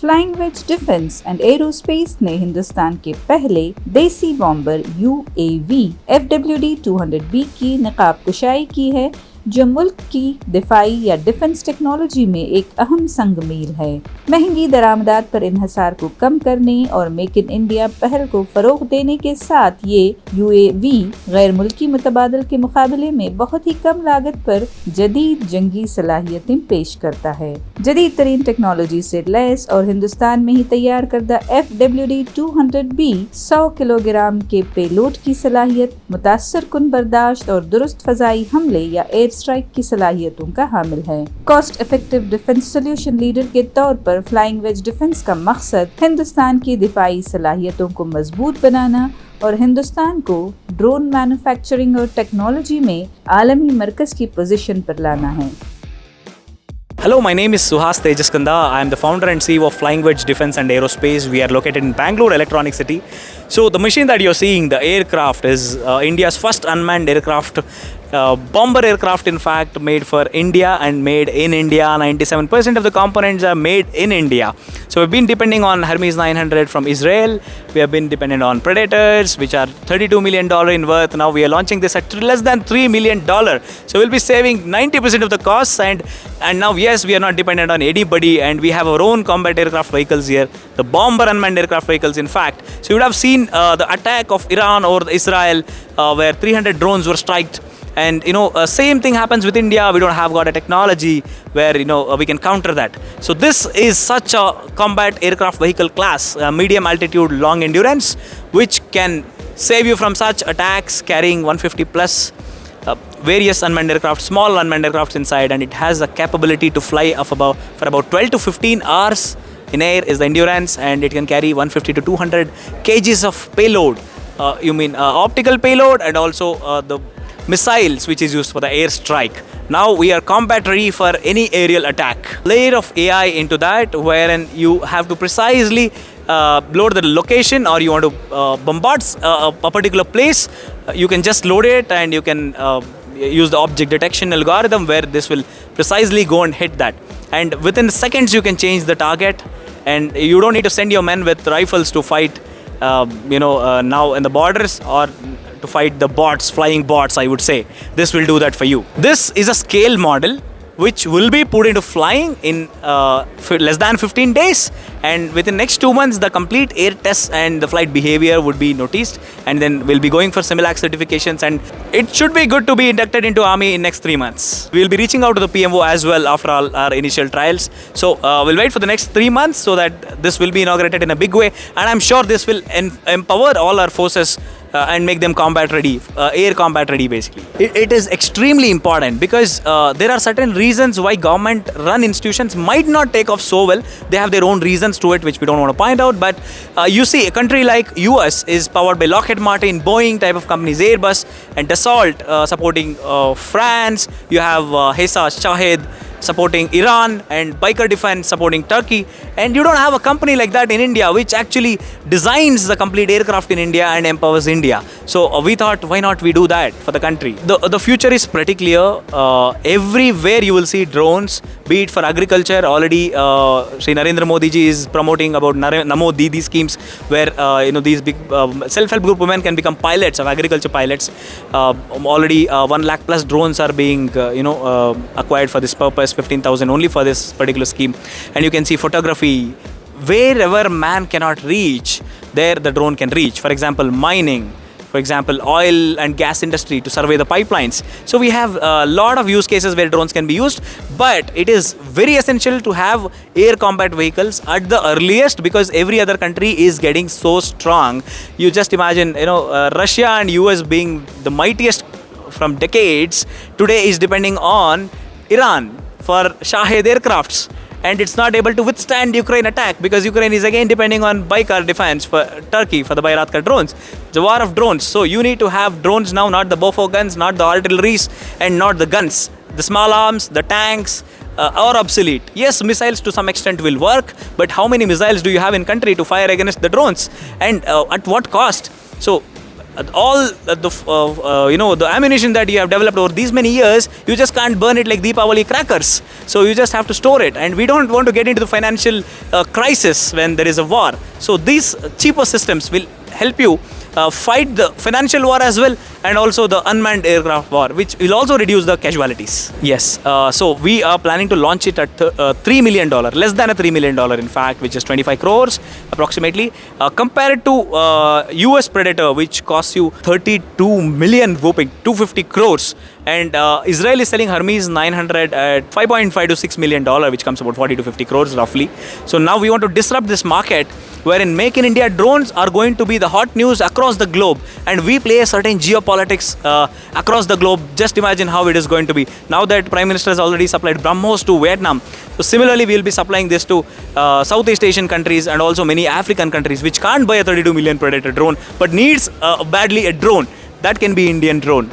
Flying wedge defence and aerospace ने हिंदुस्तान के पहले देसी बॉम्बर UAV FWD-200B की नकाब कुशाई की है, जो मुल्क की दिफाई या डिफेंस टेक्नोलॉजी में एक अहम संग मील है। महंगी दरामदात पर इन्हिसार को कम करने और मेक इन इंडिया पहल को फरोग देने के साथ ये UAV गैर मुल्की मुतबादल के मुकाबले में बहुत ही कम लागत पर जदीद जंगी सलाहियतें पेश करता है। जदीद तरीन टेक्नोलॉजी से लैस और हिंदुस्तान में ही तैयार करदा FWD-200B 100 किलोग्राम के पेलोड की सलाहियत, मुतासर कुन बर्दाश्त और दुरुस्त फजाई हमले या एयर स्ट्राइक की सलाहियतों का हामिल है। Cost effective defence solution leader के तौर पर फ्लाइंग वेज डिफेंस का मकसद हिंदुस्तान की दिफाई सलाहियतों को मजबूत बनाना और हिंदुस्तान को ड्रोन मैन्युफैक्चरिंग और टेक्नोलॉजी में आलमी मरकज की पोजीशन पर लाना है। Hello, my name is Suhas Tejaskanda. I am the founder and CEO of Flying Wedge Defense and Aerospace. We are located in Bangalore, Electronic City. So the machine that you're seeing, the aircraft, is India's first unmanned aircraft, bomber aircraft in fact, made for India and made in India. 97% of the components are made in India. So we've been depending on Hermes 900 from Israel. We have been dependent on Predators, which are $32 million in worth. Now we are launching this at less than $3 million. So we'll be saving 90% of the costs, and now yes, we are not dependent on anybody, and we have our own combat aircraft vehicles here, the bomber unmanned aircraft vehicles in fact. So you would have seen the attack of Iran over Israel, where 300 drones were striked. And same thing happens with India. We don't have got a technology where we can counter that. So this is such a combat aircraft vehicle class, medium altitude, long endurance, which can save you from such attacks, carrying 150 plus various unmanned aircraft, small unmanned aircraft inside, and it has a capability to fly for about 12 to 15 hours in air is the endurance, and it can carry 150 to 200 kgs of payload. Optical payload, and also the missiles which is used for the air strike. Now we are combat ready for any aerial attack. Layer of AI into that, wherein you have to precisely load the location, or you want to bombard a particular place. You can just load it, and you can use the object detection algorithm where this will precisely go and hit that. And within seconds you can change the target, and you don't need to send your men with rifles to fight now in the borders, or to fight the bots, flying bots, I would say. This will do that for you. This is a scale model which will be put into flying in less than 15 days, and within next 2 months the complete air tests and the flight behavior would be noticed, and then we'll be going for Similac certifications, and it should be good to be inducted into Army in next 3 months. We'll be reaching out to the PMO as well after all our initial trials. So we'll wait for the next 3 months so that this will be inaugurated in a big way, and I'm sure this will empower all our forces and make them combat ready, air combat ready basically. It is extremely important because there are certain reasons why government run institutions might not take off so well. They have their own reasons to it which we don't want to point out, but you see a country like US is powered by Lockheed Martin, Boeing type of companies, Airbus and Dassault supporting France. You have Hesa Shahed supporting Iran, and Biker Defense supporting Turkey, and you don't have a company like that in India which actually designs the complete aircraft in India and empowers India. So we thought, why not we do that for the country? The future is pretty clear. Everywhere you will see drones, be it for agriculture. Already Sri Narendra Modi ji is promoting about Namo Didi schemes where these big self-help group women can become pilots of agriculture pilots. Already 1 lakh plus drones are being acquired for this purpose, 15,000 only for this particular scheme. And you can see photography, wherever man cannot reach, there the drone can reach. For example, mining, for example, oil and gas industry to survey the pipelines. So we have a lot of use cases where drones can be used, but it is very essential to have air combat vehicles at the earliest, because every other country is getting so strong. You just imagine, Russia and US being the mightiest from decades, today is depending on Iran for Shahed aircrafts, and it's not able to withstand Ukraine attack because Ukraine is again depending on Baykar defense for Turkey for the Bayraktar drones. It's a war of drones. So you need to have drones now, not the Bofo guns, not the artilleries, and not the guns. The small arms, the tanks are obsolete. Yes, missiles to some extent will work, but how many missiles do you have in country to fire against the drones, and at what cost? So all the ammunition that you have developed over these many years, you just can't burn it like Deepavali crackers. So you just have to store it, and we don't want to get into the financial crisis when there is a war. So these cheaper systems will help you fight the financial war as well, and also the unmanned aircraft war, which will also reduce the casualties. Yes, so we are planning to launch it at $3 million, less than a $3 million in fact, which is 25 crores approximately, compared to US Predator, which costs you 32 million whooping, 250 crores. And Israel is selling Hermes 900 at 5.5 to $6 million, which comes about 40 to 50 crores roughly. So now we want to disrupt this market, wherein Make in India drones are going to be the hot news across the globe, and we play a certain geopolitics across the globe. Just imagine how it is going to be. Now that Prime Minister has already supplied BrahMos to Vietnam, so similarly we will be supplying this to Southeast Asian countries and also many African countries which can't buy a 32 million Predator drone but needs badly a drone. That can be Indian drone.